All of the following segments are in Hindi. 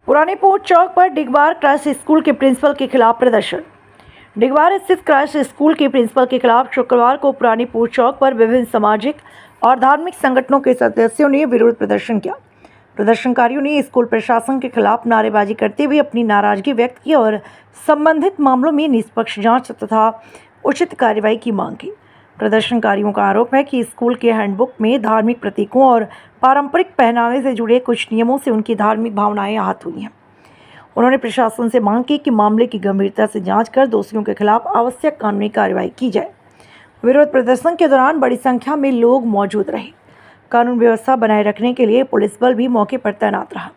पुरानी पोर्ट चौक पर डिगवार क्रश स्कूल के प्रिंसिपल के खिलाफ प्रदर्शन। डिगवार स्थित क्रश स्कूल के प्रिंसिपल के खिलाफ शुक्रवार को पुरानी पोर्ट चौक पर विभिन्न सामाजिक और धार्मिक संगठनों के सदस्यों ने विरोध प्रदर्शन किया। प्रदर्शनकारियों ने स्कूल प्रशासन के खिलाफ नारेबाजी करते हुए अपनी नाराजगी व्यक्त की और संबंधित मामलों में निष्पक्ष जांच तथा उचित कार्रवाई की मांग की। प्रदर्शनकारियों का आरोप है कि स्कूल के हैंडबुक में धार्मिक प्रतीकों और पारंपरिक पहनावे से जुड़े कुछ नियमों से उनकी धार्मिक भावनाएं आहत हुई हैं। उन्होंने प्रशासन से मांग की कि मामले की गंभीरता से जांच कर दोषियों के खिलाफ आवश्यक कानूनी कार्रवाई की जाए। विरोध प्रदर्शन के दौरान बड़ी संख्या में लोग मौजूद रहे। कानून व्यवस्था बनाए रखने के लिए पुलिस बल भी मौके पर तैनात रहा।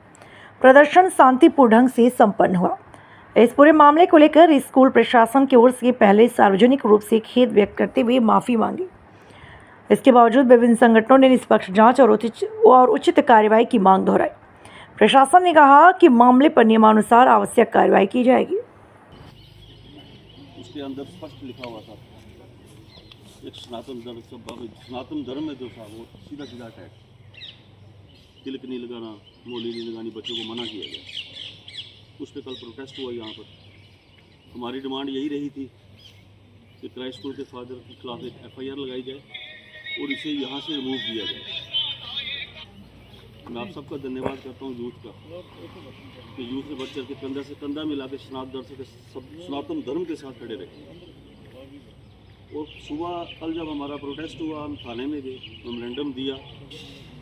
प्रदर्शन शांतिपूर्ण ढंग से संपन्न हुआ। इस पूरे मामले को लेकर स्कूल प्रशासन की ओर से पहले सार्वजनिक रूप से खेद व्यक्त करते हुए माफ़ी मांगी। इसके बावजूद विभिन्न संगठनों ने निष्पक्ष जांच और उचित कार्रवाई की मांग दोहराई। प्रशासन ने कहा कि मामले पर नियमानुसार आवश्यक कार्रवाई की जाएगी। उसके अंदर स्पष्ट लिखा हुआ था एक सनातन धर्म में जो था वो सीधा सीधा अटैक, तिलक नहीं लगाना, मोली नहीं लगानी, बच्चों को मना किया गया। उस पर कल प्रोटेस्ट हुआ यहाँ पर। हमारी डिमांड यही रही थी कि क्राइस्ट स्कूल के फादर के खिलाफ एक FIR लगाई जाए और इसे यहाँ से रिमूव किया जाए। मैं आप सबका धन्यवाद करता हूँ यूथ का कि यूथ ने बढ़ चढ़ के कंधा से कंधा मिला के सनातन धर्म के साथ खड़े रहे। और सुबह कल जब हमारा प्रोटेस्ट हुआ, हम थाने में गए, मेमोरेंडम दिया।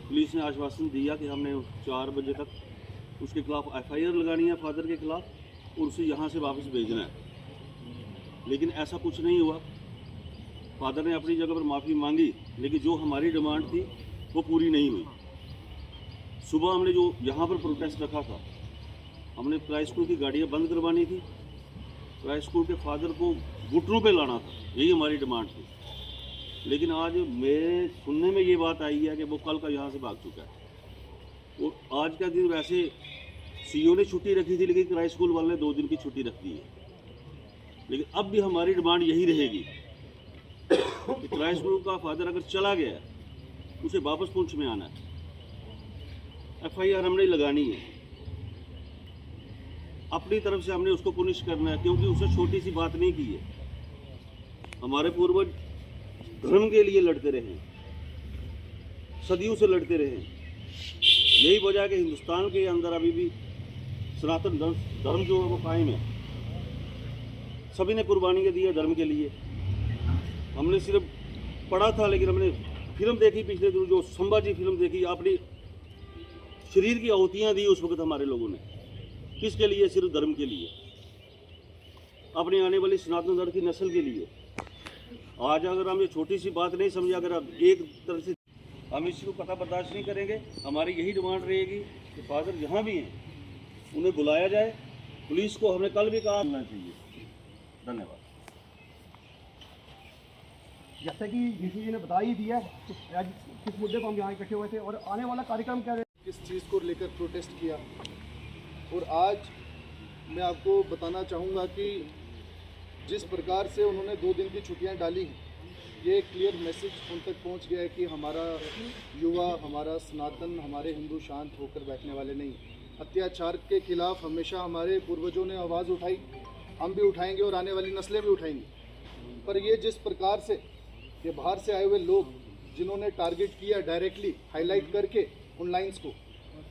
पुलिस ने आश्वासन दिया कि हमने 4 बजे तक उसके खिलाफ FIR लगानी है फादर के खिलाफ और उसे यहाँ से वापस भेजना है। लेकिन ऐसा कुछ नहीं हुआ। फादर ने अपनी जगह पर माफ़ी मांगी, लेकिन जो हमारी डिमांड थी वो पूरी नहीं हुई। सुबह हमने जो यहाँ पर प्रोटेस्ट रखा था, हमने क्राइस्ट स्कूल की गाड़ियाँ बंद करवानी थी, क्राइस्ट स्कूल के फादर को घुटनों पे लाना था, यही हमारी डिमांड थी। लेकिन आज मेरे सुनने में ये बात आई है कि वो कल का यहाँ से भाग चुका है। और आज का दिन वैसे CEO ने छुट्टी रखी थी, लेकिन क्राइस्ट स्कूल वाले ने 2 दिन की छुट्टी रख दी है। लेकिन अब भी हमारी डिमांड यही रहेगी कि क्राइस्ट स्कूल का फादर अगर चला गया उसे वापस पुंछ में आना है, FIR हमने लगानी है, अपनी तरफ से हमने उसको पुनिश करना है, क्योंकि उसने छोटी सी बात नहीं की है। हमारे पूर्वज धर्म के लिए लड़ते रहे, सदियों से लड़ते रहे। यही वजह है कि हिंदुस्तान के अंदर अभी भी सनातन धर्म जो है वो कायम है। सभी ने कुर्बानियाँ दी है धर्म के लिए। हमने सिर्फ पढ़ा था, लेकिन हमने फिल्म देखी पिछले दिनों, जो संभाजी फिल्म देखी, अपनी शरीर की आहुतियाँ दी उस वक्त हमारे लोगों ने। किसके लिए? सिर्फ धर्म के लिए, अपने आने वाली सनातन धर्म की नस्ल के लिए। आज अगर हम ये छोटी सी बात नहीं समझे, अगर अब एक तरह से हम इसको पता बर्दाश्त नहीं करेंगे। हमारी यही डिमांड रहेगी कि फादर जहाँ भी हैं उन्हें बुलाया जाए। पुलिस को हमने कल भी कहा होना चाहिए। धन्यवाद। जैसे कि डीसी जी ने बता ही दिया कि आज किस मुद्दे पर हम यहाँ इकट्ठे हुए थे और आने वाला कार्यक्रम क्या है, किस चीज़ को लेकर प्रोटेस्ट किया। और आज मैं आपको बताना चाहूँगा कि जिस प्रकार से उन्होंने 2 दिन की छुट्टियाँ डाली हैं, ये एक क्लियर मैसेज उन तक पहुंच गया है कि हमारा युवा, हमारा सनातन, हमारे हिंदू शांत होकर बैठने वाले नहीं। अत्याचार के खिलाफ हमेशा हमारे पूर्वजों ने आवाज़ उठाई, हम भी उठाएंगे और आने वाली नस्लें भी उठाएंगी। पर ये जिस प्रकार से ये बाहर से आए हुए लोग जिन्होंने टारगेट किया डायरेक्टली हाईलाइट करके उन लाइन्स को,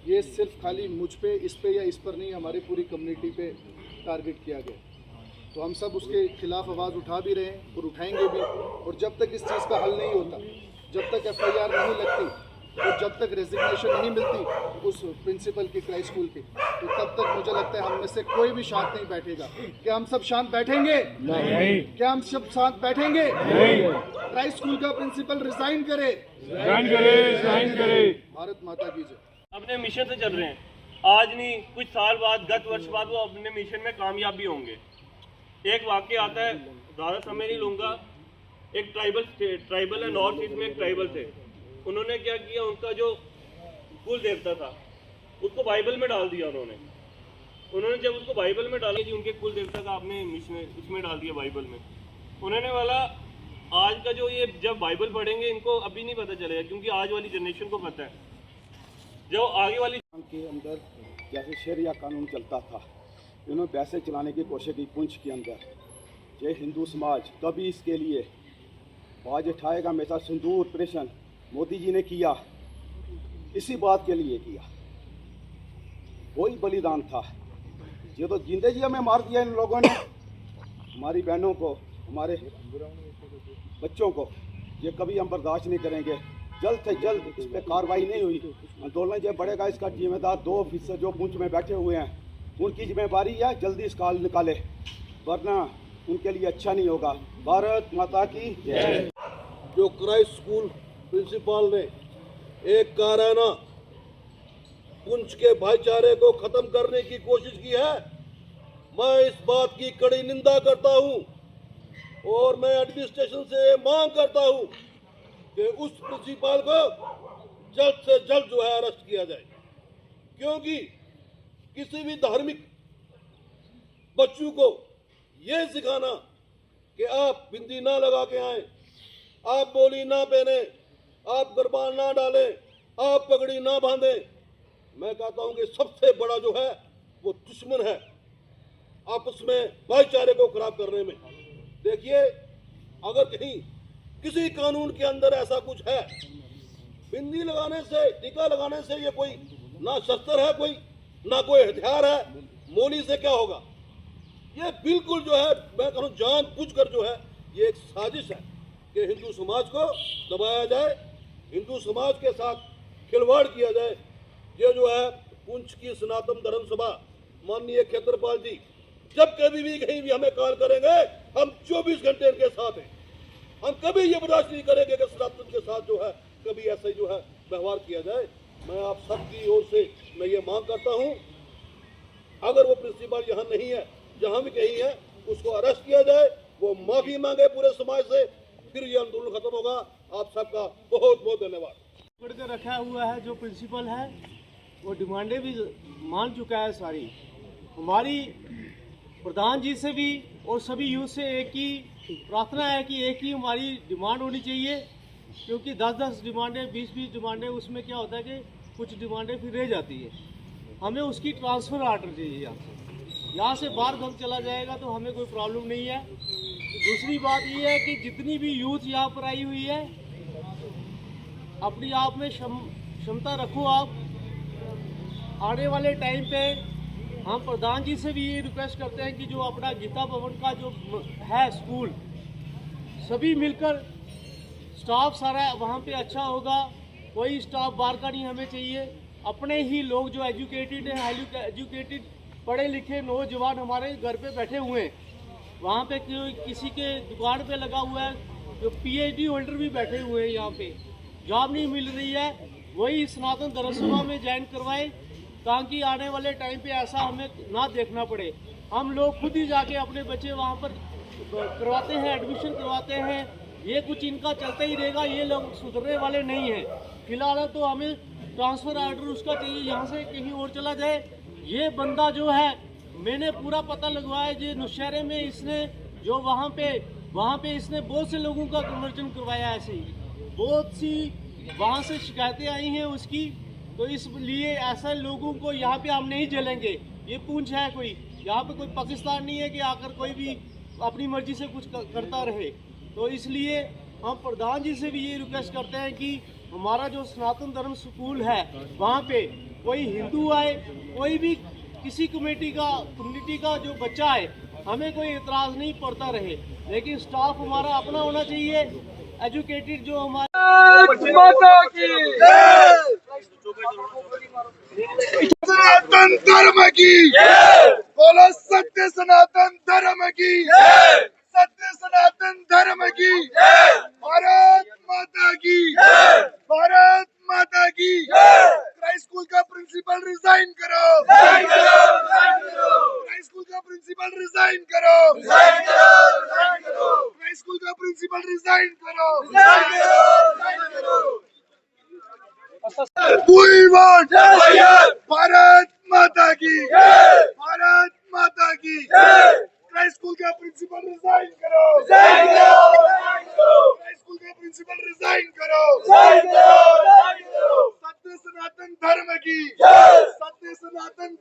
ये सिर्फ खाली मुझ पे, इस पे या इस पर नहीं, हमारी पूरी कम्युनिटी पे टारगेट किया गया। तो हम सब उसके खिलाफ आवाज़ उठा भी रहे हैं और उठाएंगे भी। और जब तक इस चीज़ का हल नहीं होता, जब तक FIR नहीं लगती और जब तक रेजिग्नेशन नहीं मिलती उस प्रिंसिपल की क्राइस्ट स्कूल की, तो तब तक मुझे लगता है हम में से कोई भी शांत नहीं बैठेगा। क्या हम सब शांत बैठेंगे? नहीं। क्या हम सब शांत बैठेंगे? नहीं। क्राइस्ट स्कूल का प्रिंसिपल रिजाइन करे। भारत माता की जय। अपने मिशन से चल रहे हैं। आज नहीं, कुछ साल बाद, गत वर्ष बाद वो अपने मिशन में कामयाब भी होंगे। एक वाक्य आता है, ज़्यादा समय नहीं लूँगा। एक ट्राइबल है, नॉर्थ ईस्ट में एक ट्राइबल थे। उन्होंने क्या किया, उनका जो कुल देवता था उसको बाइबल में डाल दिया। उन्होंने जब उसको बाइबल में डाला कि उनके कुल देवता का आपने इसमें डाल दिया बाइबल में। उन्होंने वाला आज का जो ये जब बाइबल पढ़ेंगे इनको अभी नहीं पता चलेगा, क्योंकि आज वाली जनरेशन को पता है। जो आगे वाली के अंदर जैसे शरिया कानून चलता था, इन्होंने वैसे चलाने की कोशिश की पुंछ के अंदर। ये हिंदू समाज कभी इसके लिए बाज उठाएगा। मेरे साथ सिंदूर ऑपरेशन मोदी जी ने किया, इसी बात के लिए किया, वही बलिदान था। ये तो जिंदे जी हमें मार दिया इन लोगों ने, हमारी बहनों को, हमारे बच्चों को। ये कभी हम बर्दाश्त नहीं करेंगे। जल्द से जल्द इस पर कार्रवाई नहीं हुई, आंदोलन जब बढ़ेगा। इसका जिम्मेदार 2 ऑफिसर जो पुंछ में बैठे हुए हैं, उनकी जिम्मेदारी है जल्दी इसका हल निकाले, वरना उनके लिए अच्छा नहीं होगा। भारत माता की जय। जो क्राइस्ट स्कूल प्रिंसिपल ने एक काराना पुंछ के भाईचारे को खत्म करने की कोशिश की है, मैं इस बात की कड़ी निंदा करता हूं और मैं एडमिनिस्ट्रेशन से मांग करता हूं कि उस प्रिंसिपल को जल्द से जल्द जो है अरेस्ट किया जाए। क्योंकि किसी भी धार्मिक बच्चों को ये सिखाना कि आप बिंदी ना लगा के आए, आप बोली ना पहने, आप गरबान ना डालें, आप पगड़ी ना बांधें, मैं कहता हूं कि सबसे बड़ा जो है वो दुश्मन है आपस में भाईचारे को खराब करने में। देखिए, अगर कहीं किसी कानून के अंदर ऐसा कुछ है, बिंदी लगाने से, टीका लगाने से ये कोई ना शस्त्र है, कोई ना कोई हथियार है, मौली से क्या होगा? ये बिल्कुल जो है, मैं कहूँ जानबूझकर जो है ये एक साजिश है कि हिंदू समाज को दबाया जाए, हिंदू समाज के साथ खिलवाड़ किया जाए। ये जो है पुंछ की सनातन धर्म सभा, माननीय क्षेत्रपाल जी, जब कभी भी कहीं भी हमें कॉल करेंगे, हम 24 घंटे इनके साथ हैं। हम कभी ये बर्दाश्त नहीं करेंगे कि सनातन के साथ जो है कभी ऐसा ही जो है व्यवहार किया जाए। मैं आप सबकी ओर से मैं ये मांग करता हूँ, अगर वो प्रिंसिपल यहाँ नहीं है, जहाँ भी कहीं है, उसको अरेस्ट किया जाए, वो माफी मांगे पूरे समाज से, फिर ये आंदोलन खत्म होगा। आप सबका बहुत बहुत धन्यवाद। पकड़ के रखा हुआ है जो प्रिंसिपल है, वो डिमांडें भी मान चुका है सारी। हमारी प्रधान जी से भी और सभी यूथ से एक ही प्रार्थना है कि एक ही हमारी डिमांड होनी चाहिए, क्योंकि 10-10 डिमांडें, 20-20 डिमांडें, उसमें क्या होता है कि कुछ डिमांडें फिर रह जाती है। हमें उसकी ट्रांसफ़र आर्डर चाहिए। यहाँ से बाहर गम चला जाएगा तो हमें कोई प्रॉब्लम नहीं है। दूसरी बात ये है कि जितनी भी यूथ यहाँ पर आई हुई है, अपनी आप में क्षमता रखो। आप आने वाले टाइम पे हम प्रधान जी से भी ये रिक्वेस्ट करते हैं कि जो अपना गीता भवन का जो है स्कूल, सभी मिलकर स्टाफ सारा वहाँ पे अच्छा होगा। कोई स्टाफ बाहर का नहीं हमें चाहिए। अपने ही लोग जो एजुकेटेड हैं, हाईली एजुकेटेड पढ़े लिखे नौजवान हमारे घर पे बैठे हुए हैं, वहाँ पे किसी के दुकान पे लगा हुआ है, जो PhD होल्डर भी बैठे हुए हैं, यहाँ पे जॉब नहीं मिल रही है, वही सनातन धर्म सभा में ज्वाइन करवाए, ताकि आने वाले टाइम पे ऐसा हमें ना देखना पड़े। हम लोग खुद ही जाके अपने बच्चे वहाँ पर करवाते हैं, एडमिशन करवाते हैं। ये कुछ इनका चलता ही रहेगा, ये लोग सुधरने वाले नहीं हैं। फिलहाल तो हमें ट्रांसफ़र आर्डर उसका चाहिए, यहाँ से कहीं और चला जाए। ये बंदा जो है, मैंने पूरा पता लगवाया, जो नौशहरे में इसने जो वहाँ पे इसने बहुत से लोगों का कन्वर्जन करवाया। ऐसे ही बहुत सी वहाँ से शिकायतें आई हैं उसकी, तो इसलिए ऐसे लोगों को यहाँ पे हम नहीं झेलेंगे। ये पूंछ है, कोई यहाँ पे कोई पाकिस्तान नहीं है कि आकर कोई भी अपनी मर्जी से कुछ करता रहे। तो इसलिए हम प्रधान जी से भी ये रिक्वेस्ट करते हैं कि हमारा जो सनातन धर्म स्कूल है, वहाँ पे कोई हिंदू आए, कोई भी किसी कम्युनिटी का जो बच्चा है, हमें कोई एतराज़ नहीं पड़ता रहे, लेकिन स्टाफ हमारा अपना होना चाहिए, एजुकेटेड जो हमारे। सनातन धर्म की बोलो, सत्य सनातन धर्म की, सत्य सनातन धर्म की, भारत माता की, भारत माता की। क्राइस्ट स्कूल का प्रिंसिपल रिजाइन करो, क्राइस्ट स्कूल का प्रिंसिपल रिजाइन करो, क्राइस्ट स्कूल का प्रिंसिपल रिजाइन करो। We want भारत माता की, भारत माता की। क्राइस्ट स्कूल का प्रिंसिपल रिजाइन करो, क्राइस्ट स्कूल का प्रिंसिपल रिजाइन करो। सत्य सनातन धर्म की, सत्य सनातन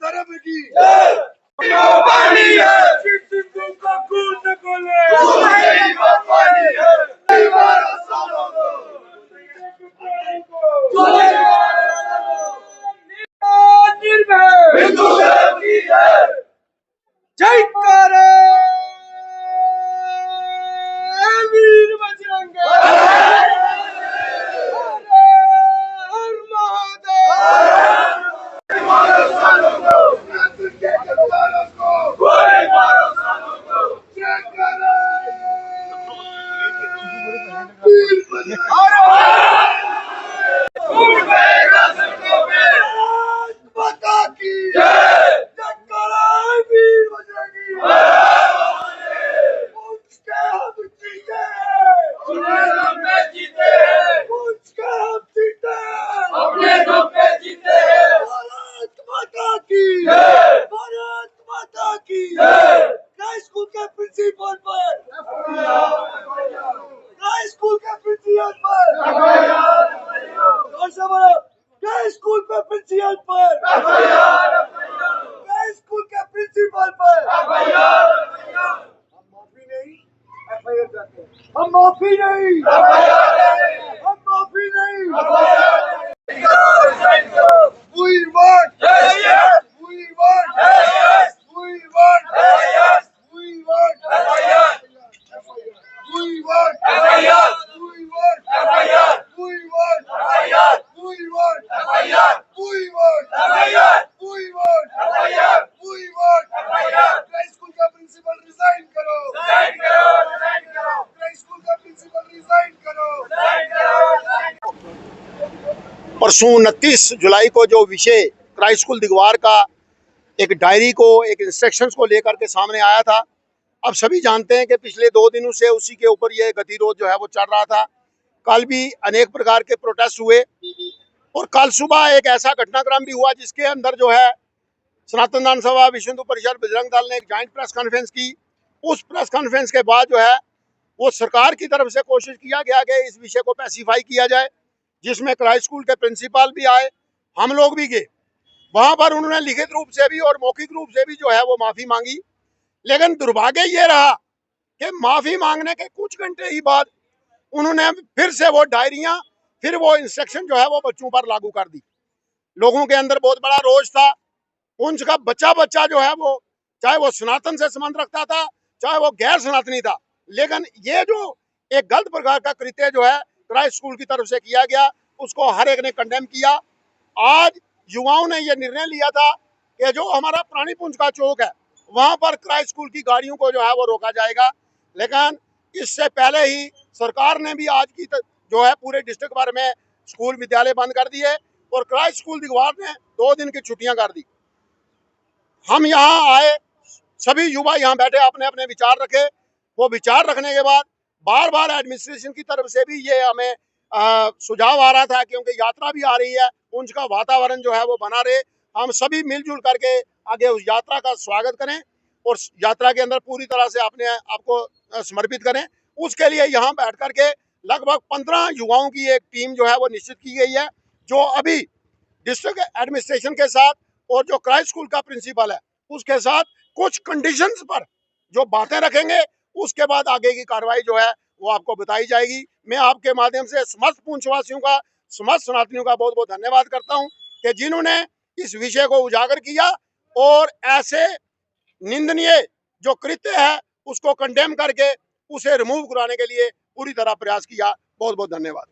स्कूल के प्रिंसिपल पर, स्कूल के प्रिंसिपल पर, और सब स्कूल के प्रिंसिपल पर, स्कूल के प्रिंसिपल पर हम माफी नहीं, एफआईआर करते हैं। हम माफी नहीं, हम माफी नहीं। We want justice. We want justice. We want justice. We want justice. We want justice. We want justice. We want justice. We want justice. We want justice. We want justice. We want justice. Christ school का प्रिंसिपल रिजाइन करो। रिजाइन करो। रिजाइन करो। क्राइस्ट स्कूल का प्रिंसिपल रिजाइन करो। रिजाइन करो। परसों 29 जुलाई को जो विषय क्राइस्ट स्कूल दिगवार का एक डायरी को, एक इंस्ट्रक्शंस को लेकर के सामने आया था। अब सभी जानते हैं कि पिछले 2 दिनों से उसी के ऊपर ये गतिरोध जो है वो चल रहा था। कल भी अनेक प्रकार के प्रोटेस्ट हुए और कल सुबह एक ऐसा घटनाक्रम भी हुआ जिसके अंदर जो है सनातन दान सभा, विश्व हिंदू परिषद, बजरंग दल ने एक जॉइंट प्रेस कॉन्फ्रेंस की। उस प्रेस कॉन्फ्रेंस के बाद जो है वो सरकार की तरफ से कोशिश किया गया कि इस विषय को पैसिफाई किया जाए, जिसमें क्राइस्ट स्कूल के प्रिंसिपल भी आए, हम लोग भी गए। वहां पर उन्होंने लिखित रूप से भी और मौखिक रूप से भी जो है वो माफी मांगी। लेकिन दुर्भाग्य ये रहा कि माफी मांगने के कुछ घंटे ही बाद उन्होंने फिर से वो डायरियां, फिर वो इंस्ट्रक्शन जो है वो बच्चों पर लागू कर दी। लोगों के अंदर बहुत बड़ा रोष था। उनका बच्चा जो है वो, चाहे वो सनातन से संबंध रखता था, चाहे वो गैर सनातनी था, लेकिन ये जो एक गलत प्रकार का कृत्य जो है क्राइस्ट स्कूल की तरफ से किया गया, उसको हर एक ने कंडेम किया। आज युवाओं ने यह निर्णय लिया था कि जो हमारा प्राणी पुंज का चौक है वहां पर क्राइस्ट स्कूल की गाड़ियों को जो है वो रोका जाएगा। लेकिन इससे पहले ही सरकार ने भी आज की जो है पूरे डिस्ट्रिक्ट भर में स्कूल विद्यालय बंद कर दिए और क्राइस्ट स्कूल दिगवार ने 2 दिन की छुट्टियां कर दी। हम यहाँ आए, सभी युवा यहाँ बैठे अपने अपने विचार रखे। वो विचार रखने के बाद बार बार एडमिनिस्ट्रेशन की तरफ से भी ये हमें सुझाव आ रहा था, क्योंकि यात्रा भी आ रही है, उनका वातावरण जो है वो बना रहे, हम सभी मिलजुल करके आगे उस यात्रा का स्वागत करें और यात्रा के अंदर पूरी तरह से अपने आपको समर्पित करें। उसके लिए यहाँ बैठ करके लगभग 15 युवाओं की एक टीम जो है वो निश्चित की गई है, जो अभी डिस्ट्रिक्ट एडमिनिस्ट्रेशन के साथ और जो क्राइस्ट स्कूल का प्रिंसिपल है उसके साथ कुछ कंडीशंस पर जो बातें रखेंगे, उसके बाद आगे की कार्रवाई जो है वो आपको बताई जाएगी। मैं आपके माध्यम से समस्त पुंछवासियों का, समस्त सनातनियों का बहुत बहुत धन्यवाद करता हूं कि जिन्होंने इस विषय को उजागर किया और ऐसे निंदनीय जो कृत्य है उसको कंडेम करके उसे रिमूव कराने के लिए पूरी तरह प्रयास किया। बहुत बहुत धन्यवाद।